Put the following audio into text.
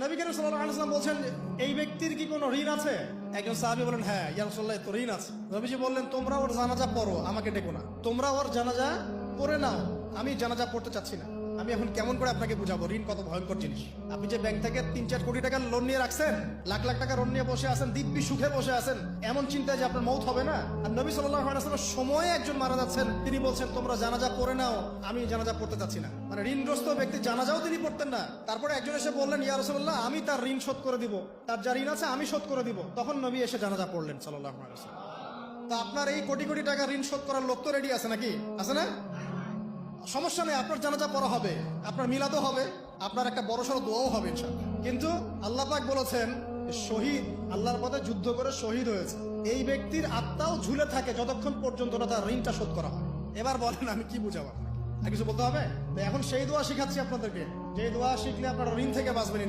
নবী করিম সাল্লাল্লাহু আলাইহি ওয়াসাল্লাম বলছেন, এই ব্যক্তির কি কোনো ঋণ আছে? একজন সাহাবী বলেন, হ্যাঁ ইয়া রাসূলুল্লাহ, তো ঋণ আছে। নবীজি বললেন, তোমরা ওর জানাজা পড়ো, আমাকে ডেকো না। তোমরা ওর জানাজা পড়ে নাও, আমি জানাজা পড়তে চাচ্ছি না। আমি এখন কেমন করে আপনাকে বুঝাবো ঋণ কত ভয়ঙ্কর জিনিস। আপনি যে ব্যাংক থেকে 3-4 কোটি টাকার লোন নিয়ে রাখছেন, লাখ লাখ টাকা লোন নিয়ে বসে আছেন, দিব্যি সুখে বসে আছেন, এমন চিন্তায় যে আপনার মৌত হবে না। আর নবী সাল্লাল্লাহু আলাইহি ওয়াসাল্লাম সময়ে একজন মারা যাচ্ছেন, তিনি বলছেন তোমরা জানাজা পড়ে নাও, আমি জানাজা পড়তে চাচ্ছি না। মানে ঋণগ্রস্ত ব্যক্তি জানাজাও তিনি পড়তেন না। তারপরে একজন এসে বললেন, ইয়া রাসূলুল্লাহ, আমি তার ঋণ শোধ করে দিব, তার যা ঋণ আছে আমি শোধ করে দিব। তখন নবী এসে জানাজা পড়লেন সাল্লাল্লাহু আলাইহি ওয়াসাল্লাম। তো আপনার এই কোটি কোটি টাকা ঋণ শোধ করার লোক তো রেডি আছে নাকি? আছে না? সমস্যা নেই, আপনার জানাজা পড়া হবে, আপনার মিলাদও হবে, আপনার একটা বড়সড় দোয়াও হবে ইনশাআল্লাহ। কিন্তু আল্লাহ পাক বলেছেন, শহীদ আল্লাহর পথে যুদ্ধ করে শহীদ হয়েছে, এই ব্যক্তির আত্মাও ঝুলে থাকে যতক্ষণ পর্যন্ত না তার ঋণটা শোধ করা হয়। এবার বলেন আমি কি বুঝাবো আপনাকে? আর কিছু বলতে হবে? তো এখন সেই দোয়া শিখাচ্ছি আপনাদেরকে, যে দোয়া শিখলে আপনারা ঋণ থেকে বাঁচবেন।